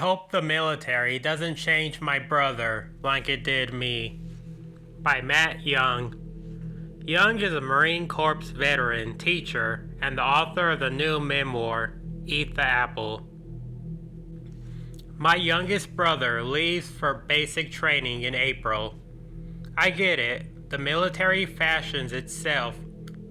hope the military doesn't change my brother like it did me. By Matt Young. Young is a Marine Corps veteran, teacher, and the author of the new memoir, Eat the Apple. My youngest brother leaves for basic training in April. I get it, the military fashions itself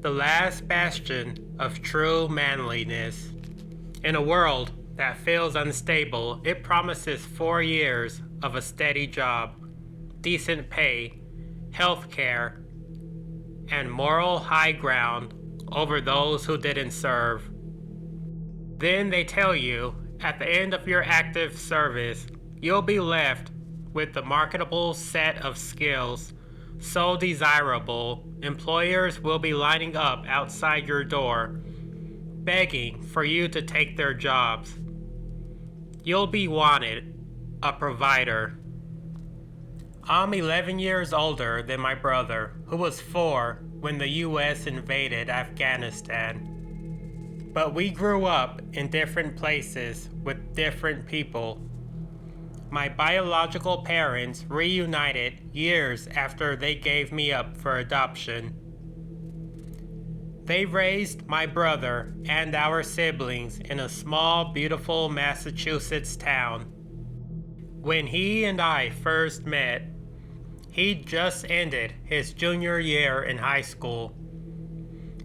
the last bastion of true manliness. In a world that feels unstable, it promises 4 years of a steady job, decent pay, health care, and moral high ground over those who didn't serve. Then they tell you, at the end of your active service, you'll be left with the marketable set of skills so desirable, employers will be lining up outside your door, begging for you to take their jobs. You'll be wanted, a provider. I'm 11 years older than my brother, who was 4 when the U.S. invaded Afghanistan. But we grew up in different places with different people. My biological parents reunited years after they gave me up for adoption. They raised my brother and our siblings in a small, beautiful Massachusetts town. When he and I first met, he'd just ended his junior year in high school.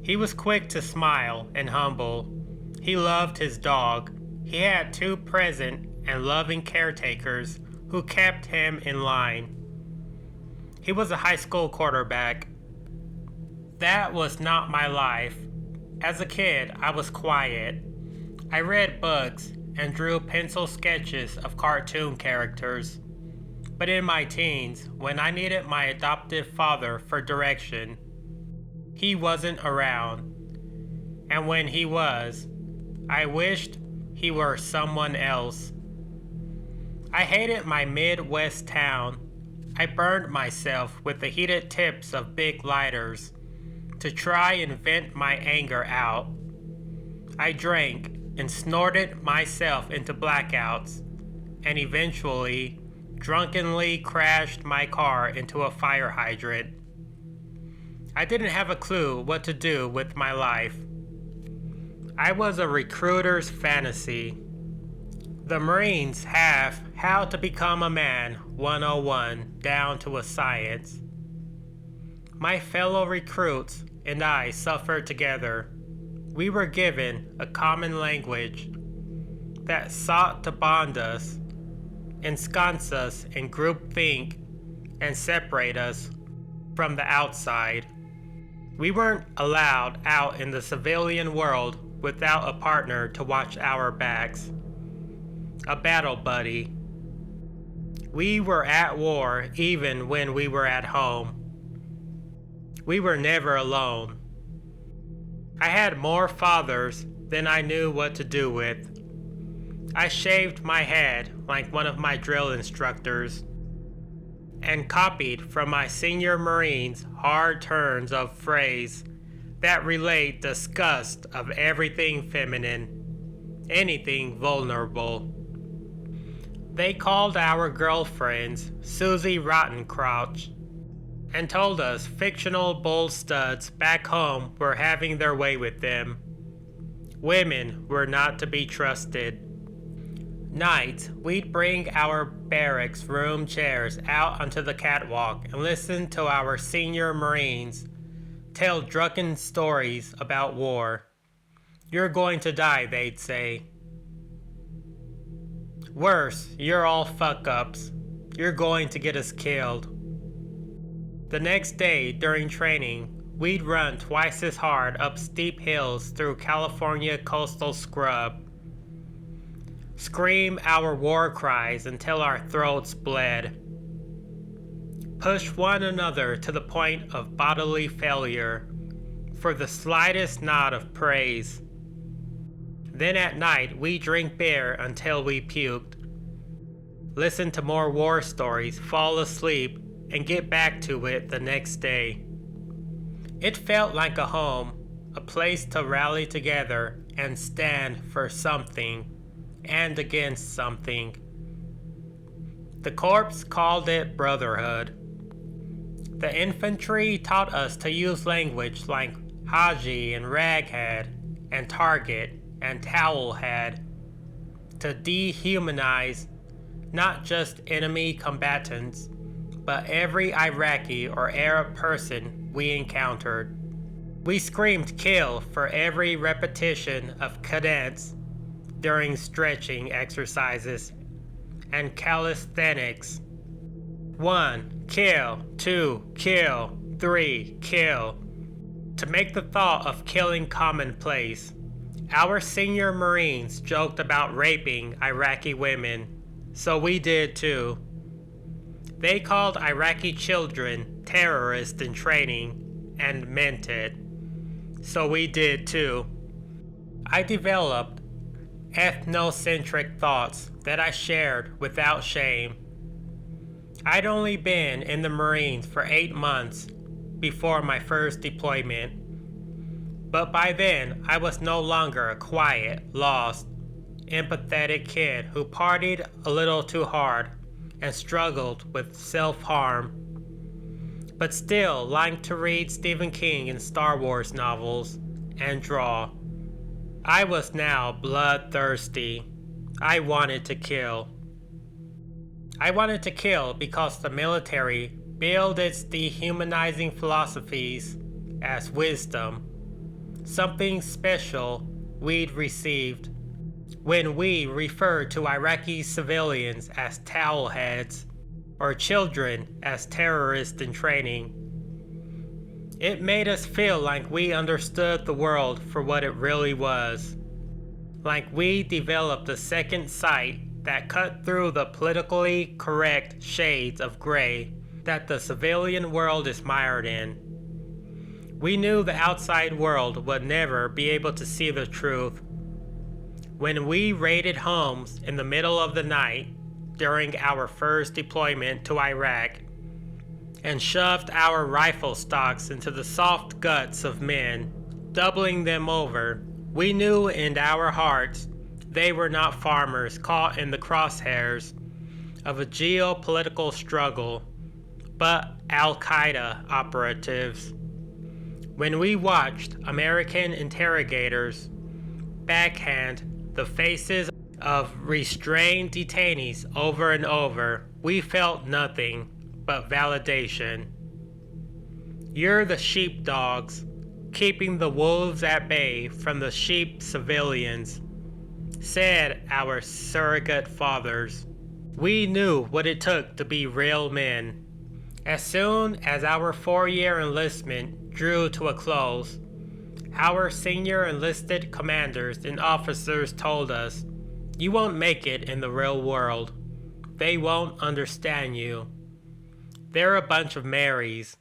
He was quick to smile and humble. He loved his dog. He had 2 present and loving caretakers who kept him in line. He was a high school quarterback. That was not my life. As a kid, I was quiet. I read books and drew pencil sketches of cartoon characters. But in my teens, when I needed my adoptive father for direction, he wasn't around. And when he was, I wished he were someone else. I hated my Midwest town. I burned myself with the heated tips of big lighters to try and vent my anger out. I drank and snorted myself into blackouts, and eventually drunkenly crashed my car into a fire hydrant. I didn't have a clue what to do with my life. I was a recruiter's fantasy. The Marines have How to Become a Man 101 down to a science. My fellow recruits and I suffered together. We were given a common language that sought to bond us, ensconce us in groupthink, and separate us from the outside. We weren't allowed out in the civilian world without a partner to watch our backs. A battle buddy. We were at war even when we were at home. We were never alone. I had more fathers than I knew what to do with. I shaved my head like one of my drill instructors and copied from my senior Marines hard turns of phrase that relate disgust of everything feminine, anything vulnerable. They called our girlfriends Susie Rottencrouch and told us fictional bull studs back home were having their way with them. Women were not to be trusted. Nights, we'd bring our barracks room chairs out onto the catwalk and listen to our senior Marines tell drunken stories about war. You're going to die, they'd say. Worse, you're all fuck-ups. You're going to get us killed. The next day, during training, we'd run twice as hard up steep hills through California coastal scrub. Scream our war cries until our throats bled. Push one another to the point of bodily failure for the slightest nod of praise. Then at night, we drink beer until we puked. Listen to more war stories, fall asleep, and get back to it the next day. It felt like a home, a place to rally together and stand for something and against something. The corps called it brotherhood. The infantry taught us to use language like Haji and Raghead and Target and Towelhead to dehumanize not just enemy combatants, but every Iraqi or Arab person we encountered. We screamed kill for every repetition of cadence during stretching exercises and calisthenics. 1. Kill. 2. Kill. 3. Kill. To make the thought of killing commonplace, our senior Marines joked about raping Iraqi women, so we did too. They called Iraqi children terrorists in training and meant it, so we did too. I developed ethnocentric thoughts that I shared without shame. I'd only been in the Marines for 8 months before my first deployment, but by then I was no longer a quiet, lost, empathetic kid who partied a little too hard and struggled with self-harm, but still liked to read Stephen King and Star Wars novels and draw. I was now bloodthirsty. I wanted to kill. I wanted to kill because the military billed its dehumanizing philosophies as wisdom, something special we'd received when we referred to Iraqi civilians as towelheads or children as terrorists in training. It made us feel like we understood the world for what it really was, like we developed a second sight that cut through the politically correct shades of gray that the civilian world is mired in. We knew the outside world would never be able to see the truth. When we raided homes in the middle of the night during our first deployment to Iraq and shoved our rifle stocks into the soft guts of men, doubling them over, we knew in our hearts they were not farmers caught in the crosshairs of a geopolitical struggle, but Al-Qaeda operatives. When we watched American interrogators backhand the faces of restrained detainees over and over, we felt nothing but validation. You're the sheepdogs, keeping the wolves at bay from the sheep civilians, said our surrogate fathers. We knew what it took to be real men. As soon as our 4-year enlistment drew to a close, our senior enlisted commanders and officers told us, "You won't make it in the real world. They won't understand you. They're a bunch of Marys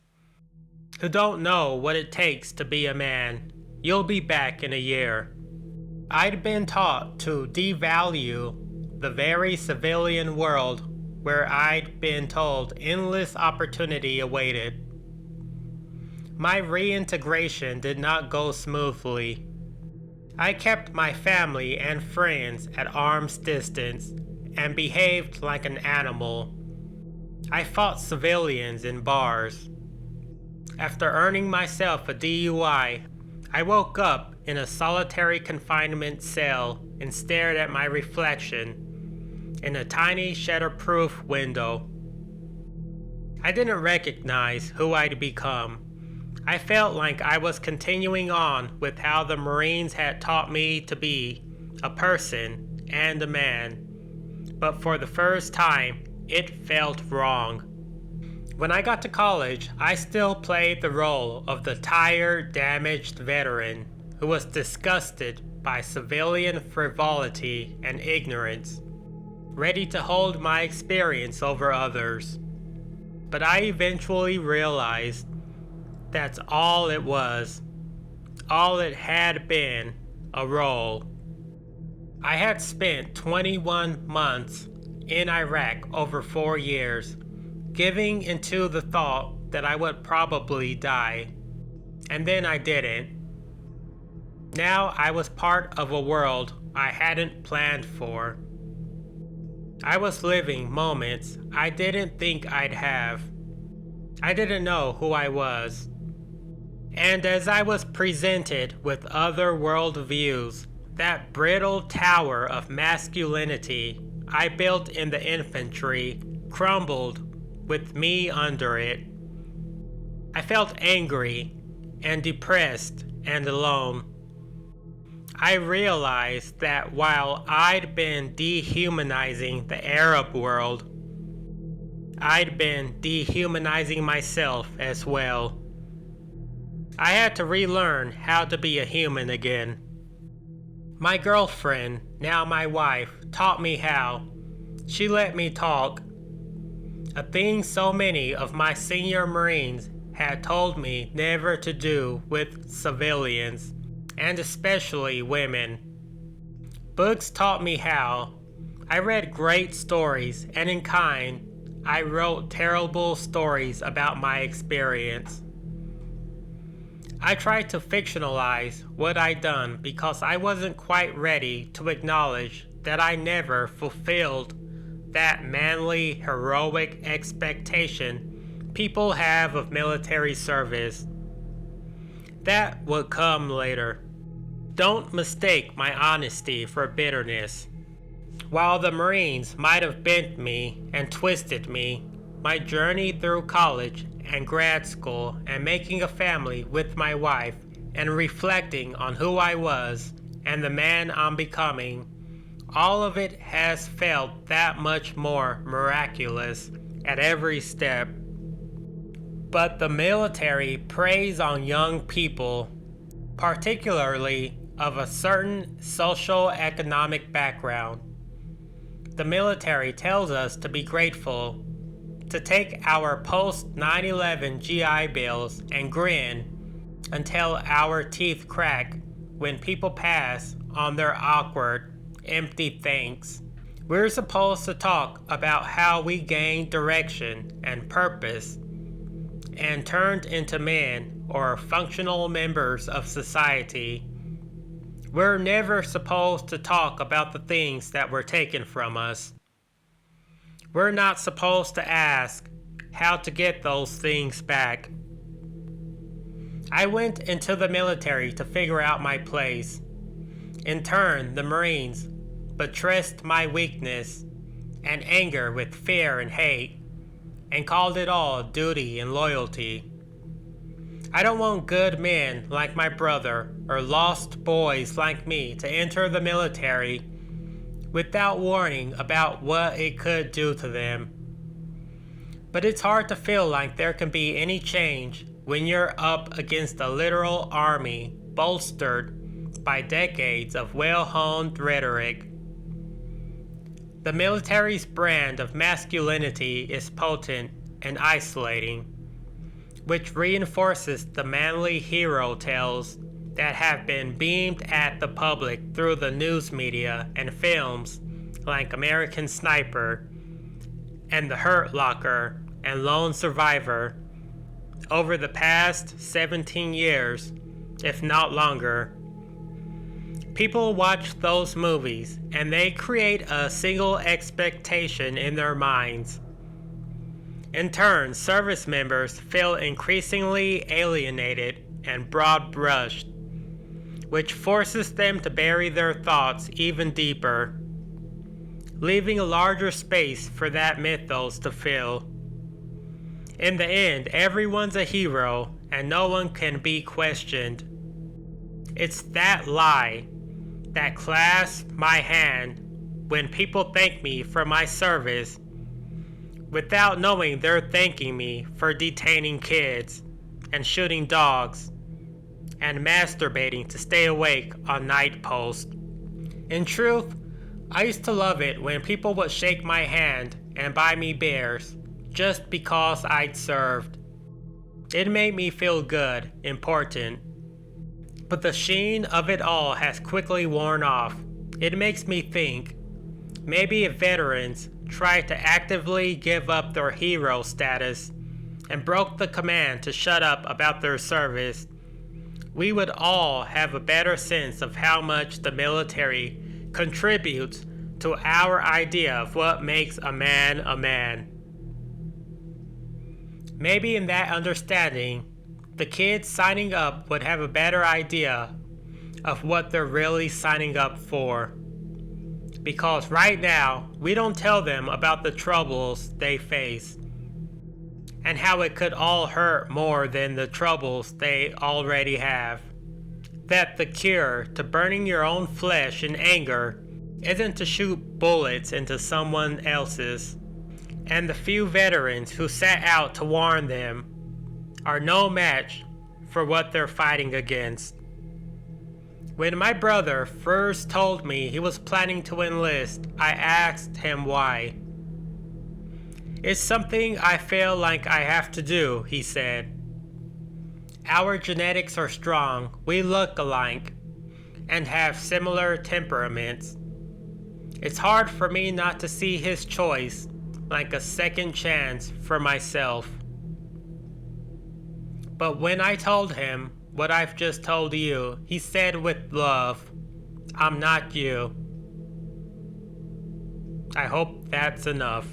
who don't know what it takes to be a man. You'll be back in a year." I'd been taught to devalue the very civilian world where I'd been told endless opportunity awaited. My reintegration did not go smoothly. I kept my family and friends at arm's distance and behaved like an animal. I fought civilians in bars. After earning myself a DUI, I woke up in a solitary confinement cell and stared at my reflection in a tiny shutter-proof window. I didn't recognize who I'd become. I felt like I was continuing on with how the Marines had taught me to be a person and a man, but for the first time, it felt wrong. When I got to college, I still played the role of the tired, damaged veteran who was disgusted by civilian frivolity and ignorance, ready to hold my experience over others. But I eventually realized that's all it was. All it had been, a role. I had spent 21 months in Iraq over 4 years, giving into the thought that I would probably die. And then I didn't. Now I was part of a world I hadn't planned for. I was living moments I didn't think I'd have. I didn't know who I was. And as I was presented with other worldviews, that brittle tower of masculinity I built in the infantry crumbled with me under it. I felt angry and depressed and alone. I realized that while I'd been dehumanizing the Arab world, I'd been dehumanizing myself as well. I had to relearn how to be a human again. My girlfriend, now my wife, taught me how. She let me talk. A thing so many of my senior Marines had told me never to do with civilians, and especially women. Books taught me how. I read great stories, and in kind, I wrote terrible stories about my experience. I tried to fictionalize what I'd done because I wasn't quite ready to acknowledge that I never fulfilled that manly, heroic expectation people have of military service. That would come later. Don't mistake my honesty for bitterness. While the Marines might have bent me and twisted me, my journey through college and grad school and making a family with my wife and reflecting on who I was and the man I'm becoming, all of it has felt that much more miraculous at every step. But the military preys on young people, particularly of a certain socio-economic background. The military tells us to be grateful, to take our post-9/11 GI Bills and grin until our teeth crack when people pass on their awkward, empty thanks. We're supposed to talk about how we gained direction and purpose and turned into men or functional members of society. We're never supposed to talk about the things that were taken from us. We're not supposed to ask how to get those things back. I went into the military to figure out my place. In turn, the Marines buttressed my weakness and anger with fear and hate, and called it all duty and loyalty. I don't want good men like my brother or lost boys like me to enter the military without warning about what it could do to them. But it's hard to feel like there can be any change when you're up against a literal army bolstered by decades of well-honed rhetoric. The military's brand of masculinity is potent and isolating, which reinforces the manly hero tales that have been beamed at the public through the news media and films like American Sniper and The Hurt Locker and Lone Survivor over the past 17 years, if not longer. People watch those movies and they create a single expectation in their minds. In turn, service members feel increasingly alienated and broad-brushed, which forces them to bury their thoughts even deeper, leaving a larger space for that mythos to fill. In the end, everyone's a hero and no one can be questioned. It's that lie that clasps my hand when people thank me for my service without knowing they're thanking me for detaining kids and shooting dogs and masturbating to stay awake on night post. In truth, I used to love it when people would shake my hand and buy me beers just because I'd served. It made me feel good, important. But the sheen of it all has quickly worn off. It makes me think, maybe if veterans tried to actively give up their hero status and broke the command to shut up about their service, we would all have a better sense of how much the military contributes to our idea of what makes a man a man. Maybe in that understanding, the kids signing up would have a better idea of what they're really signing up for. Because right now, we don't tell them about the troubles they face and how it could all hurt more than the troubles they already have. That the cure to burning your own flesh in anger isn't to shoot bullets into someone else's, and the few veterans who set out to warn them are no match for what they're fighting against. When my brother first told me he was planning to enlist, I asked him why. "It's something I feel like I have to do," he said. "Our genetics are strong, we look alike, and have similar temperaments. It's hard for me not to see his choice like a second chance for myself." But when I told him what I've just told you, he said with love, "I'm not you." I hope that's enough.